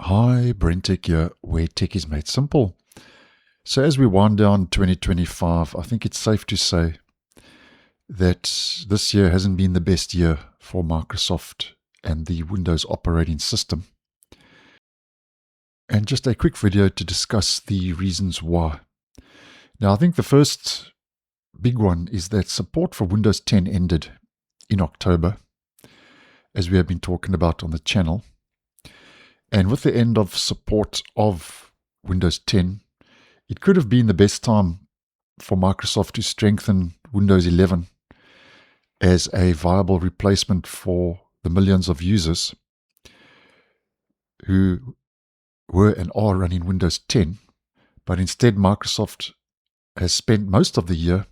Hi, BrenTech here, where tech is made simple. So as we wind down 2025, I think it's safe to say that this year hasn't been the best year for Microsoft and the Windows operating system. And just a quick video to discuss the reasons why. Now, I think the first big one is that support for Windows 10 ended in October, as we have been talking about on the channel. And with the end of support of Windows 10, it could have been the best time for Microsoft to strengthen Windows 11 as a viable replacement for the millions of users who were and are running Windows 10. But instead, Microsoft has spent most of the year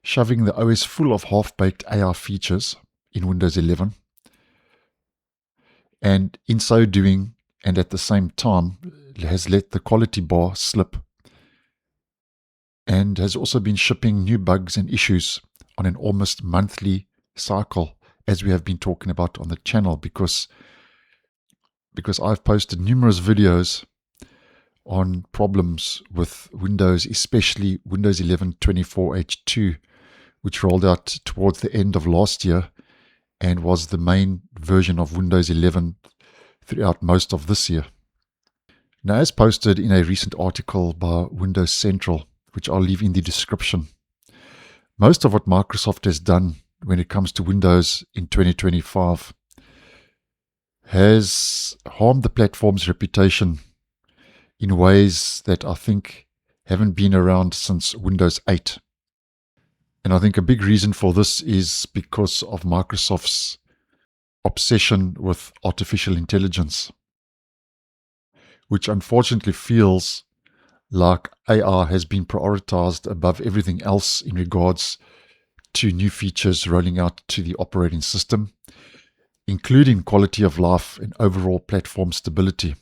shoving the OS full of half-baked AR features in Windows 11. And in so doing, and at the same time, has let the quality bar slip and has also been shipping new bugs and issues on an almost monthly cycle, as we have been talking about on the channel, because I've posted numerous videos on problems with Windows, especially Windows 11 24H2, which rolled out towards the end of last year and was the main version of Windows 11 throughout most of this year. Now, as posted in a recent article by Windows Central, which I'll leave in the description, most of what Microsoft has done when it comes to Windows in 2025 has harmed the platform's reputation in ways that I think haven't been around since Windows 8. And I think a big reason for this is because of Microsoft's obsession with artificial intelligence, which unfortunately feels like AR has been prioritized above everything else in regards to new features rolling out to the operating system, including quality of life and overall platform stability.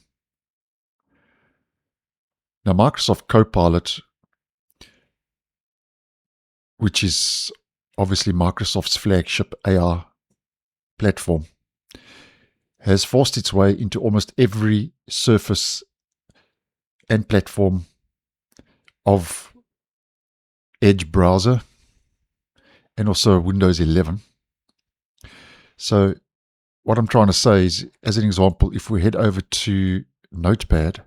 Now, Microsoft Copilot, which is obviously Microsoft's flagship AR platform, has forced its way into almost every surface and platform of Edge browser and also Windows 11. So what I'm trying to say is, as an example, if we head over to Notepad,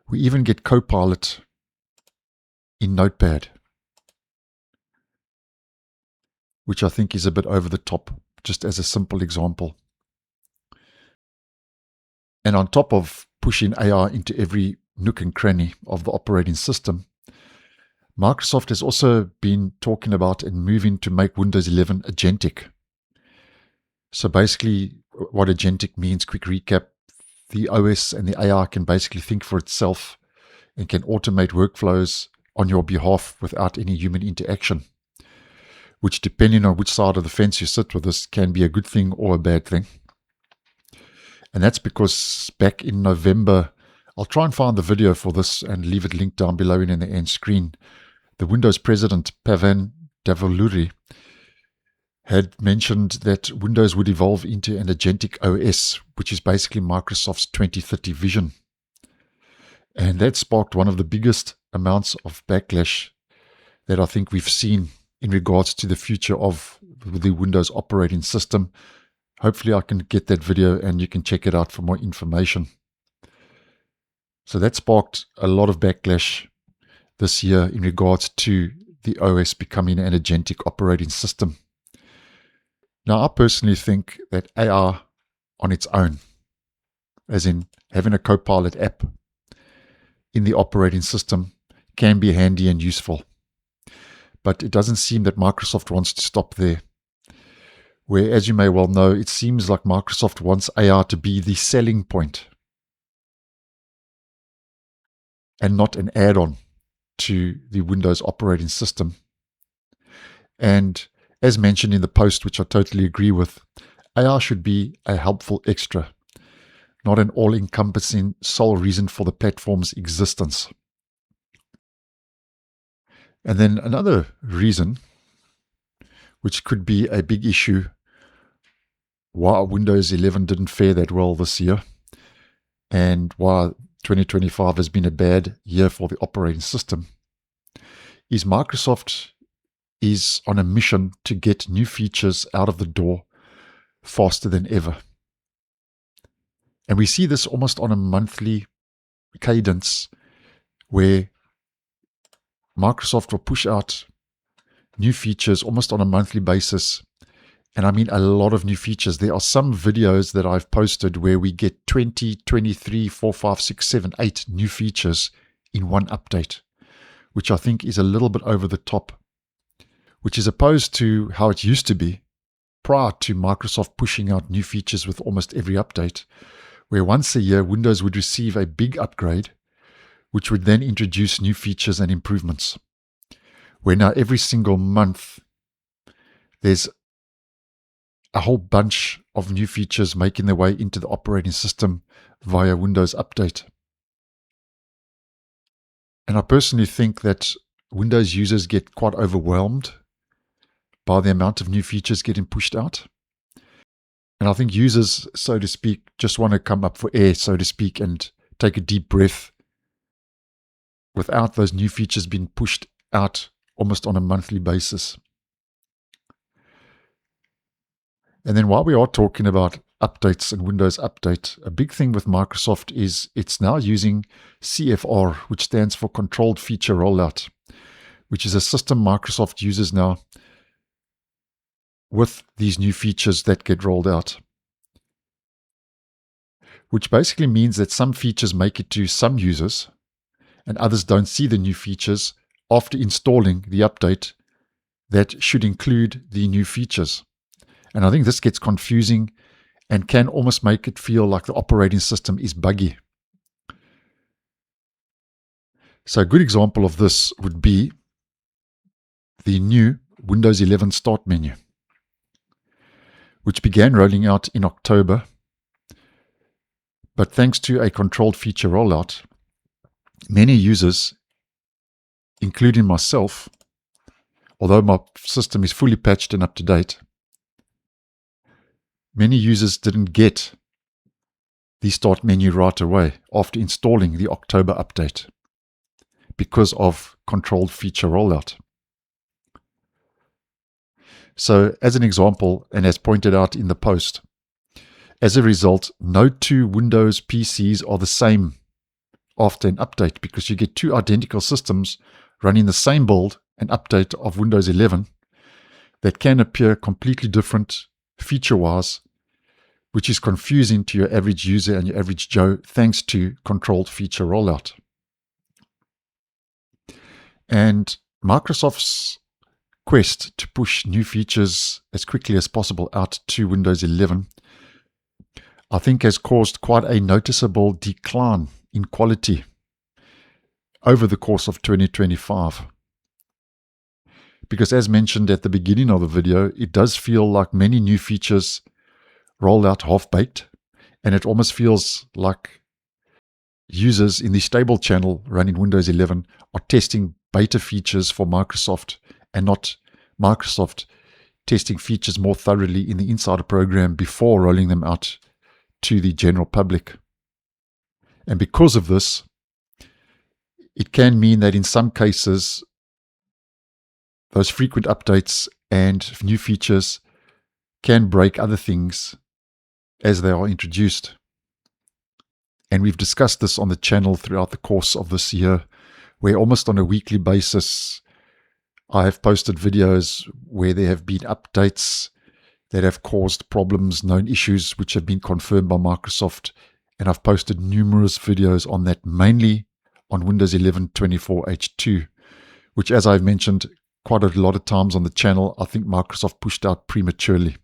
we even get Copilot in Notepad, which I think is a bit over the top, just as a simple example. And on top of pushing AR into every nook and cranny of the operating system, Microsoft has also been talking about and moving to make Windows 11 agentic. So basically, what agentic means, quick recap, the OS and the AR can basically think for itself and can automate workflows on your behalf without any human interaction, which, depending on which side of the fence you sit with this, can be a good thing or a bad thing. And that's because back in November, I'll try and find the video for this and leave it linked down below and in the end screen, the Windows president, Pavan Davoluri, had mentioned that Windows would evolve into an agentic OS, which is basically Microsoft's 2030 vision. And that sparked one of the biggest amounts of backlash that I think we've seen in regards to the future of the Windows operating system. Hopefully I can get that video and you can check it out for more information. So that sparked a lot of backlash this year in regards to the OS becoming an agentic operating system. Now, I personally think that AR on its own, as in having a Copilot app in the operating system, can be handy and useful. But it doesn't seem that Microsoft wants to stop there, where, as you may well know, it seems like Microsoft wants AR to be the selling point and not an add-on to the Windows operating system. And as mentioned in the post, which I totally agree with, AR should be a helpful extra, not an all-encompassing sole reason for the platform's existence. And then another reason, which could be a big issue why Windows 11 didn't fare that well this year, and why 2025 has been a bad year for the operating system, is Microsoft is on a mission to get new features out of the door faster than ever. And we see this almost on a monthly cadence where Microsoft will push out new features almost on a monthly basis. And I mean a lot of new features. There are some videos that I've posted where we get 20, 23, 4, 5, 6, 7, 8 new features in one update, which I think is a little bit over the top, which is opposed to how it used to be prior to Microsoft pushing out new features with almost every update, where once a year Windows would receive a big upgrade, which would then introduce new features and improvements. Where now every single month there's a whole bunch of new features making their way into the operating system via Windows Update. And I personally think that Windows users get quite overwhelmed by the amount of new features getting pushed out. And I think users, so to speak, just want to come up for air, so to speak, and take a deep breath without those new features being pushed out almost on a monthly basis. And then while we are talking about updates and Windows Update, a big thing with Microsoft is it's now using CFR, which stands for Controlled Feature Rollout, which is a system Microsoft uses now with these new features that get rolled out. Which basically means that some features make it to some users and others don't see the new features after installing the update that should include the new features. And I think this gets confusing and can almost make it feel like the operating system is buggy. So a good example of this would be the new Windows 11 Start menu, which began rolling out in October. But thanks to a controlled feature rollout, many users, including myself, although my system is fully patched and up to date, many users didn't get the Start menu right away after installing the October update because of controlled feature rollout. So as an example, and as pointed out in the post, as a result, no two Windows PCs are the same after an update because you get two identical systems running the same build and update of Windows 11 that can appear completely different feature-wise, which is confusing to your average user and your average Joe thanks to controlled feature rollout. And Microsoft's quest to push new features as quickly as possible out to Windows 11, I think has caused quite a noticeable decline in quality over the course of 2025. Because as mentioned at the beginning of the video, it does feel like many new features roll out half-baked, and it almost feels like users in the stable channel running Windows 11 are testing beta features for Microsoft and not Microsoft testing features more thoroughly in the insider program before rolling them out to the general public. And because of this, it can mean that in some cases, those frequent updates and new features can break other things as they are introduced. And we've discussed this on the channel throughout the course of this year, where almost on a weekly basis, I have posted videos where there have been updates that have caused problems, known issues, which have been confirmed by Microsoft. And I've posted numerous videos on that, mainly on Windows 11 24H2, which, as I've mentioned quite a lot of times on the channel, I think Microsoft pushed out prematurely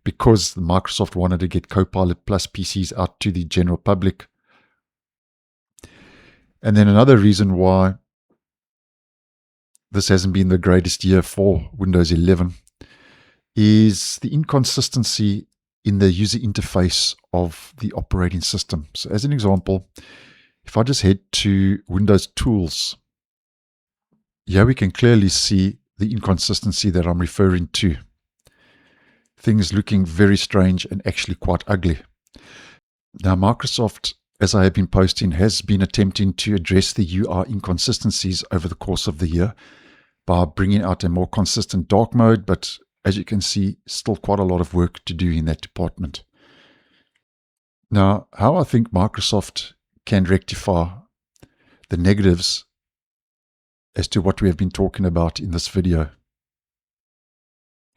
because Microsoft wanted to get Copilot Plus PCs out to the general public. And then another reason why this hasn't been the greatest year for Windows 11 is the inconsistency in the user interface of the operating system. So as an example, if I just head to Windows Tools, here we can clearly see the inconsistency that I'm referring to. Things looking very strange and actually quite ugly. Now, Microsoft as I have been posting, has been attempting to address the UI inconsistencies over the course of the year by bringing out a more consistent dark mode, but as you can see, still quite a lot of work to do in that department. Now, how I think Microsoft can rectify the negatives as to what we have been talking about in this video,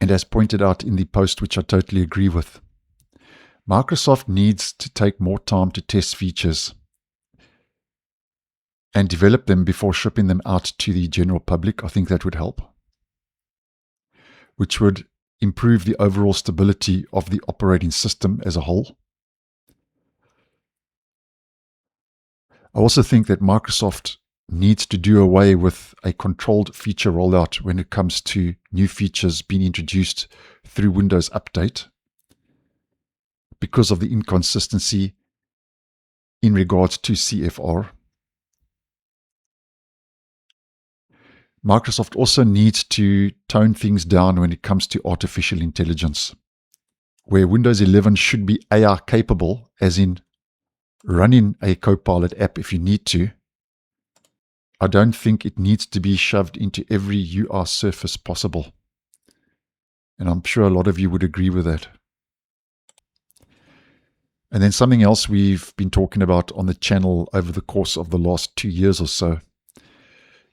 and as pointed out in the post, which I totally agree with, Microsoft needs to take more time to test features and develop them before shipping them out to the general public. I think that would help, which would improve the overall stability of the operating system as a whole. I also think that Microsoft needs to do away with a controlled feature rollout when it comes to new features being introduced through Windows Update, because of the inconsistency in regards to CFR. Microsoft also needs to tone things down when it comes to artificial intelligence, where Windows 11 should be AI capable, as in running a Copilot app if you need to. I don't think it needs to be shoved into every UI surface possible. And I'm sure a lot of you would agree with that. And then something else we've been talking about on the channel over the course of the last 2 years or so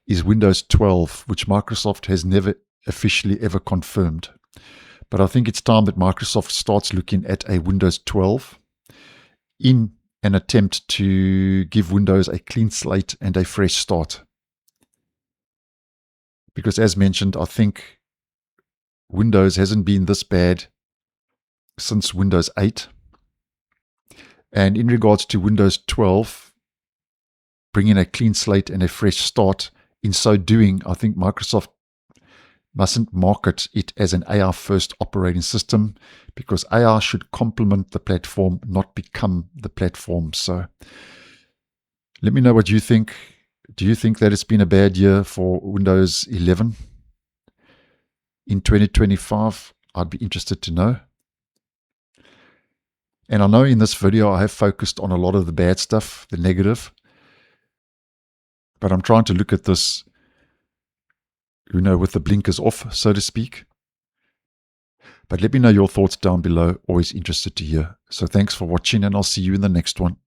is Windows 12, which Microsoft has never officially ever confirmed. But I think it's time that Microsoft starts looking at a Windows 12 in an attempt to give Windows a clean slate and a fresh start. Because as mentioned, I think Windows hasn't been this bad since Windows 8. And in regards to Windows 12, bringing a clean slate and a fresh start, in so doing, I think Microsoft mustn't market it as an AI-first operating system, because AI should complement the platform, not become the platform. So let me know what you think. Do you think that it's been a bad year for Windows 11 in 2025? I'd be interested to know. And I know in this video I have focused on a lot of the bad stuff, the negative, but I'm trying to look at this, with the blinkers off, so to speak. But let me know your thoughts down below. Always interested to hear. So thanks for watching, and I'll see you in the next one.